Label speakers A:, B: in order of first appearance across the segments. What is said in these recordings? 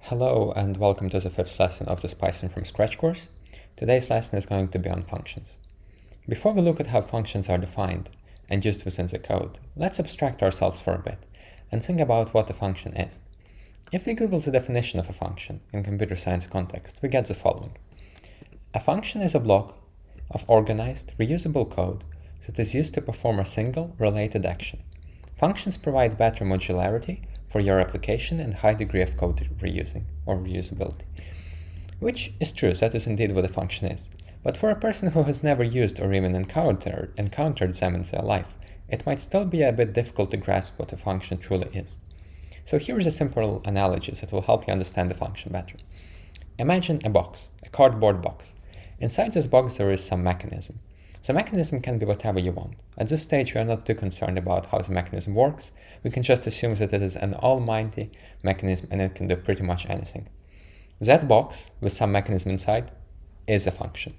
A: Hello and welcome to the fifth lesson of this Python from Scratch course. Today's lesson is going to be on functions. Before we look at how functions are defined and used within the code, let's abstract ourselves for a bit and think about what a function is. If we Google the definition of a function in computer science context, we get the following. A function is a block of organized, reusable code that is used to perform a single related action. Functions provide better modularity for your application and high degree of code reusing or reusability. Which is true, that is indeed what a function is. But for a person who has never used or even encountered them in their life, it might still be a bit difficult to grasp what a function truly is. So here is a simple analogy that will help you understand the function better. Imagine a box, a cardboard box. Inside this box there is some mechanism. The mechanism can be whatever you want. At this stage we are not too concerned about how the mechanism works. We can just assume that it is an almighty mechanism and it can do pretty much anything. That box, with some mechanism inside, is a function.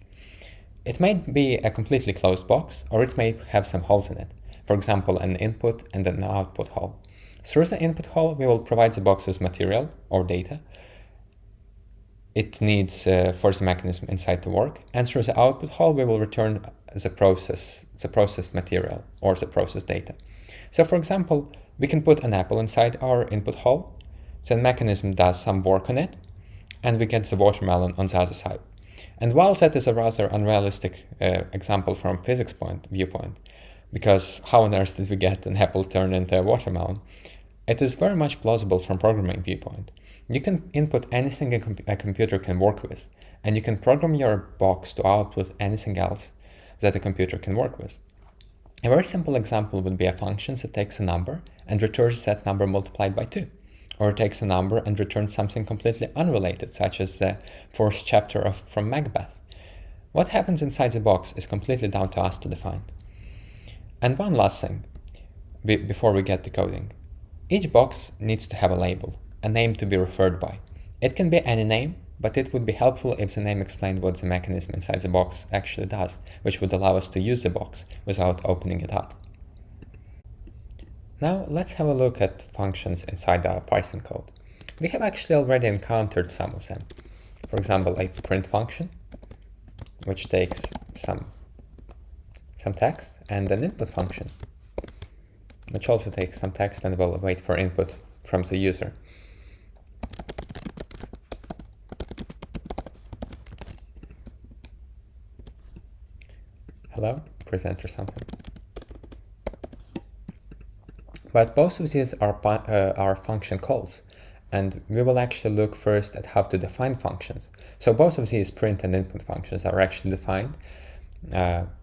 A: It may be a completely closed box, or it may have some holes in it. For example, an input and an output hole. Through the input hole we will provide the box with material or data it needs for the mechanism inside to work, and through the output hole we will return the processed material or the processed data. So for example, we can put an apple inside our input hole, the mechanism does some work on it, and we get the watermelon on the other side. And while that is a rather unrealistic example from physics viewpoint, because how on earth did we get an apple turned into a watermelon, it is very much plausible from programming viewpoint. You can input anything a computer can work with, and you can program your box to output anything else that a computer can work with. A very simple example would be a function that takes a number and returns that number multiplied by 2, or takes a number and returns something completely unrelated, such as the fourth chapter from Macbeth. What happens inside the box is completely down to us to define. And one last thing, before we get to coding. Each box needs to have a label, a name to be referred by. It can be any name, but it would be helpful if the name explained what the mechanism inside the box actually does, which would allow us to use the box without opening it up. Now let's have a look at functions inside our Python code. We have actually already encountered some of them. For example, a print function, which takes some text, and an input function, which also takes some text and will wait for input from the user. Hello, presenter something. But both of these are function calls, and we will actually look first at how to define functions. So both of these print and input functions are actually defined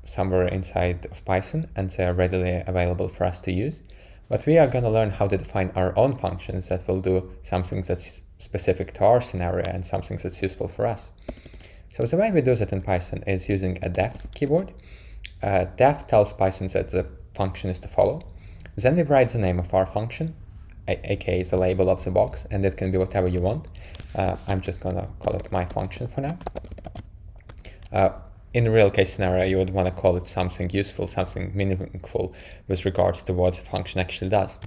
A: somewhere inside of Python, and they are readily available for us to use. But we are going to learn how to define our own functions that will do something that's specific to our scenario and something that's useful for us. So the way we do that in Python is using a def keyword. Def tells Python that the function is to follow. Then we write the name of our function, aka the label of the box, and it can be whatever you want. I'm just going to call it my function for now. In a real case scenario, you would want to call it something useful, something meaningful with regards to what the function actually does.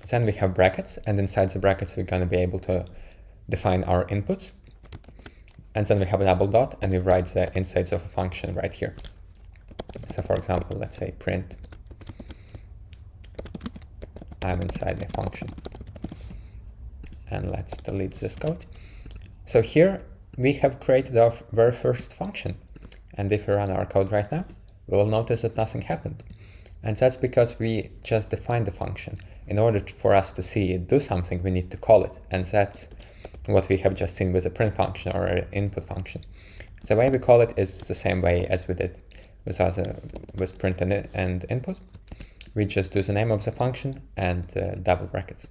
A: Then we have brackets, and inside the brackets we're going to be able to define our inputs. And then we have a double dot, and we write the insides of a function right here. So for example, let's say print I'm inside a function. And let's delete this code. So here we have created our very first function. And if we run our code right now, we will notice that nothing happened. And that's because we just defined the function. In order for us to see it do something, we need to call it. And that's what we have just seen with a print function or an input function. The way we call it is the same way as we did with print and input. We just do the name of the function and double brackets.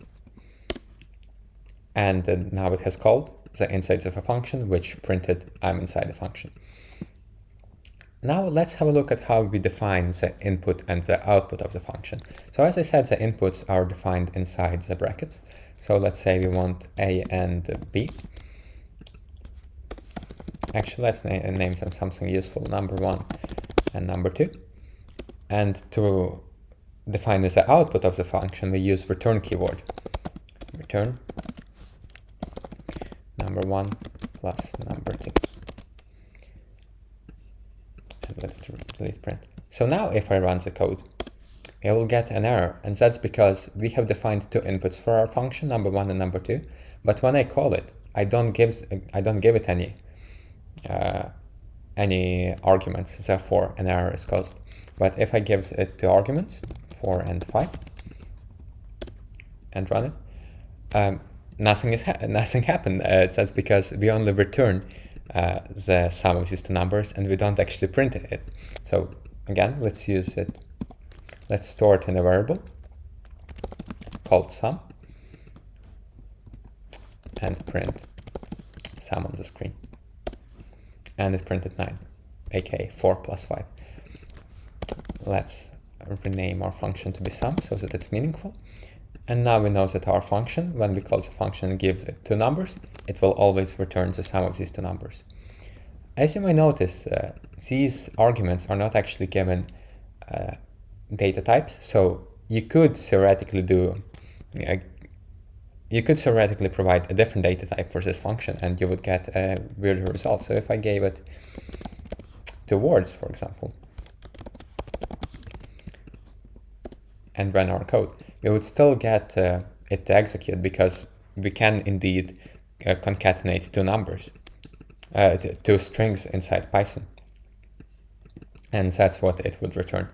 A: And now it has called the insides of a function, which printed I'm inside the function. Now let's have a look at how we define the input and the output of the function. So as I said, the inputs are defined inside the brackets. So let's say we want A and B. Actually, let's name them something useful, number 1 and number 2. And to define as the output of the function, we use return keyword. Return number 1 plus number 2. And let's delete print. So now if I run the code, I will get an error, and that's because we have defined two inputs for our function, number 1 and number 2, but when I call it, I don't give it any arguments, therefore an error is caused. But if I give it two arguments, 4 and 5, and run it, nothing happened. That's because we only return the sum of these two numbers, and we don't actually print it. So again, let's use it. Let's store it in a variable called sum and print sum on the screen. And it printed 9, aka 4 plus 5. Let's rename our function to be sum so that it's meaningful. And now we know that our function, when we call the function and gives it two numbers, it will always return the sum of these two numbers. As you might notice, these arguments are not actually given data types, so you could theoretically provide a different data type for this function and you would get a weird result. So if I gave it two words, for example, and ran our code, we would still get it to execute, because we can indeed concatenate two numbers, two strings inside Python, and that's what it would return.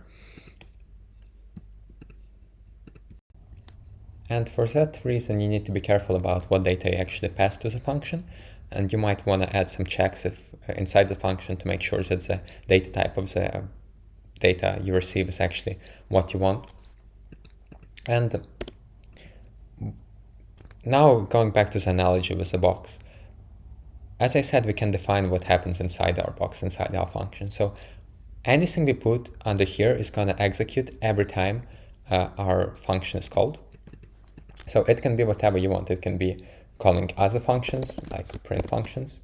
A: And for that reason, you need to be careful about what data you actually pass to the function, and you might want to add some checks inside the function to make sure that the data type of the data you receive is actually what you want. And now going back to the analogy with the box, as I said, we can define what happens inside our box, inside our function. So anything we put under here is going to execute every time our function is called. So it can be whatever you want. It can be calling other functions, like print functions.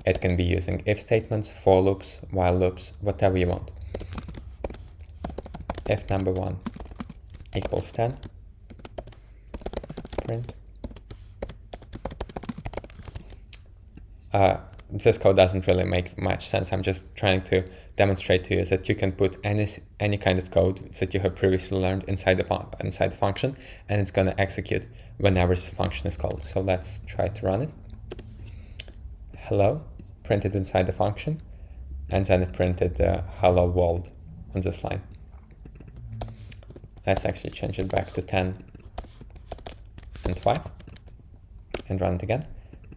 A: It can be using if statements, for loops, while loops, whatever you want. If number 1 equals 10, print. This code doesn't really make much sense. I'm just trying to demonstrate to you that you can put any kind of code that you have previously learned inside the function, and it's going to execute whenever this function is called. So let's try to run it. Hello, printed inside the function, and then it printed hello world on this line. Let's actually change it back to 10 and 5 and run it again.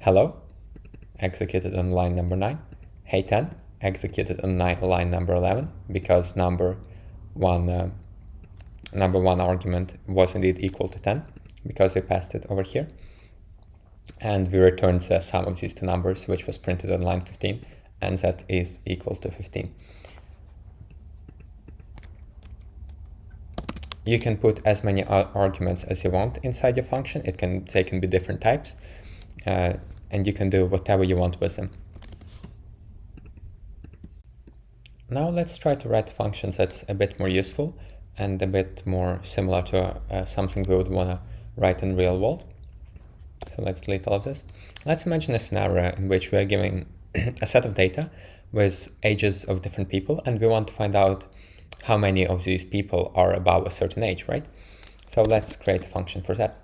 A: Hello, executed on line number 9. Hey 10, executed on line number 11, because number one argument was indeed equal to 10, because we passed it over here. And we returned the sum of these two numbers, which was printed on line 15, and that is equal to 15. You can put as many arguments as you want inside your function. They can be different types, and you can do whatever you want with them. Now let's try to write functions that's a bit more useful and a bit more similar to something we would want to write in real world. So let's delete all of this. Let's imagine a scenario in which we are giving a set of data with ages of different people, and we want to find out how many of these people are above a certain age, right? So let's create a function for that.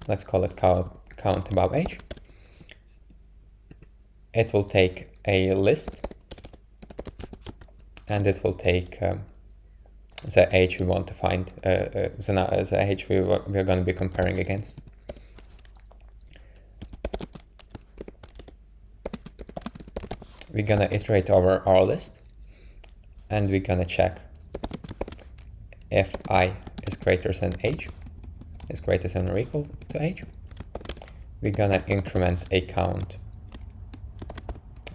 A: Let's call it count above age. It will take a list, and it will take the age we want to find, the age we're going to be comparing against. We're going to iterate over our list, and we're going to check if I is greater than age, is greater than or equal to age. We're going to increment a count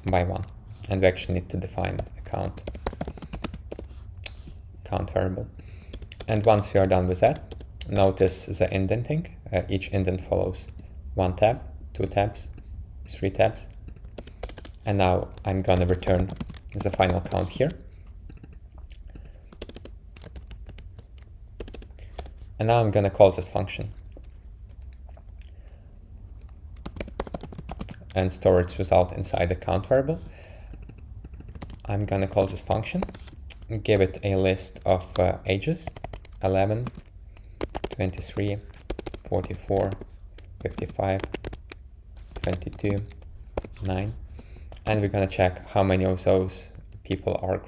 A: by 1, and we actually need to define a count variable. And once we are done with that, notice the indenting. Each indent follows 1 tab, 2 tabs, 3 tabs. And now I'm going to return the final count here. And now I'm going to call this function and store its result inside the count variable. I'm going to call this function, give it a list of ages, 11, 23, 44, 55, 22, 9, and we're going to check how many of those people are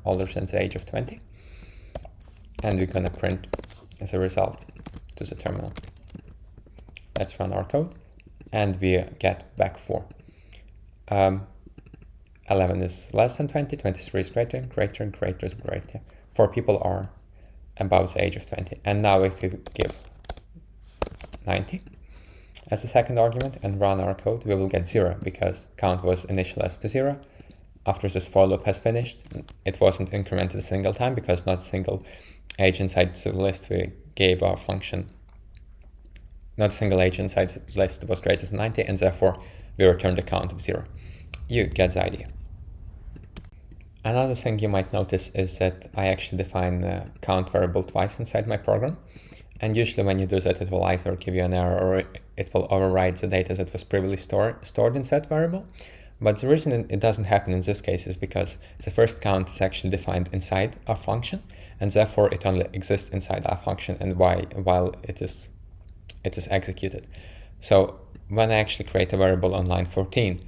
A: older than the age of 20, and we're going to print as a result to the terminal. Let's run our code, and we get back 4. 11 is less than 20, 23 is greater, greater, greater is greater. 4 people are above the age of 20. And now if we give 90 as a second argument and run our code, we will get 0 because count was initialized to 0. After this for loop has finished, it wasn't incremented a single time because not a single age inside the list we gave our function, not a single age inside the list was greater than 90, and therefore we returned a count of 0. You get the idea. Another thing you might notice is that I actually define the count variable twice inside my program. And usually when you do that, it will either give you an error or it will override the data that was previously stored in that variable. But the reason it doesn't happen in this case is because the first count is actually defined inside our function, and therefore it only exists inside our function and while it is executed. So when I actually create a variable on line 14,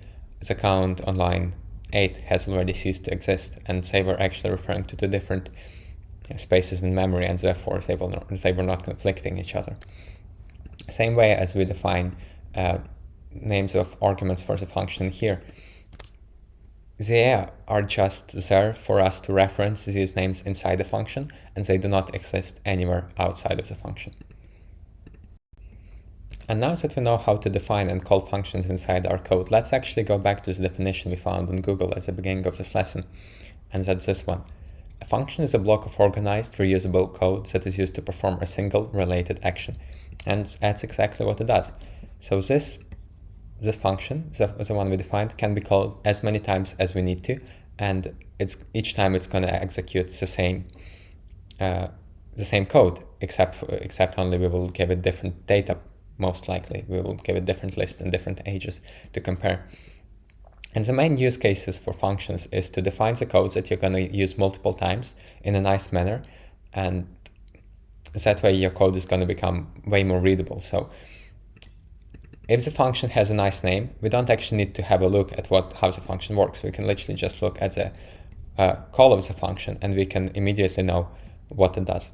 A: the count on line 8 has already ceased to exist, and they were actually referring to 2 different spaces in memory, and therefore they were not conflicting each other. Same way as we define names of arguments for the function here, they are just there for us to reference these names inside the function, and they do not exist anywhere outside of the function. And now that we know how to define and call functions inside our code, let's actually go back to the definition we found on Google at the beginning of this lesson, and that's this one. A function is a block of organized, reusable code that is used to perform a single related action, and that's exactly what it does. So this function, the one we defined, can be called as many times as we need to, and each time it's going to execute the same code, except only we will give it different data. Most likely, we will give it different lists and different ages to compare. And the main use cases for functions is to define the codes that you're going to use multiple times in a nice manner, and that way your code is going to become way more readable. So if the function has a nice name, we don't actually need to have a look at how the function works. We can literally just look at the call of the function, and we can immediately know what it does.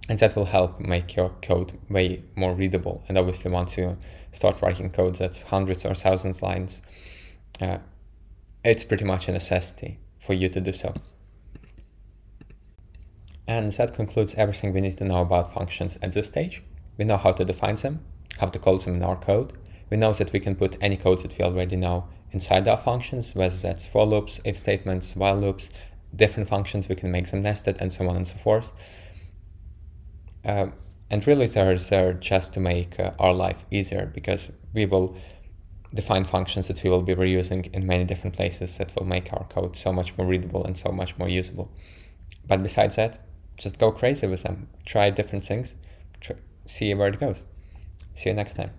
A: And that will help make your code way more readable. And obviously, once you start writing code that's hundreds or thousands lines, it's pretty much a necessity for you to do so. And that concludes everything we need to know about functions at this stage. We know how to define them, how to call them in our code. We know that we can put any codes that we already know inside our functions, whether that's for loops, if statements, while loops, different functions, we can make them nested, and so on and so forth. And really they're there just to make our life easier, because we will define functions that we will be reusing in many different places that will make our code so much more readable and so much more usable. But besides that, just go crazy with them. Try different things, see where it goes. See you next time.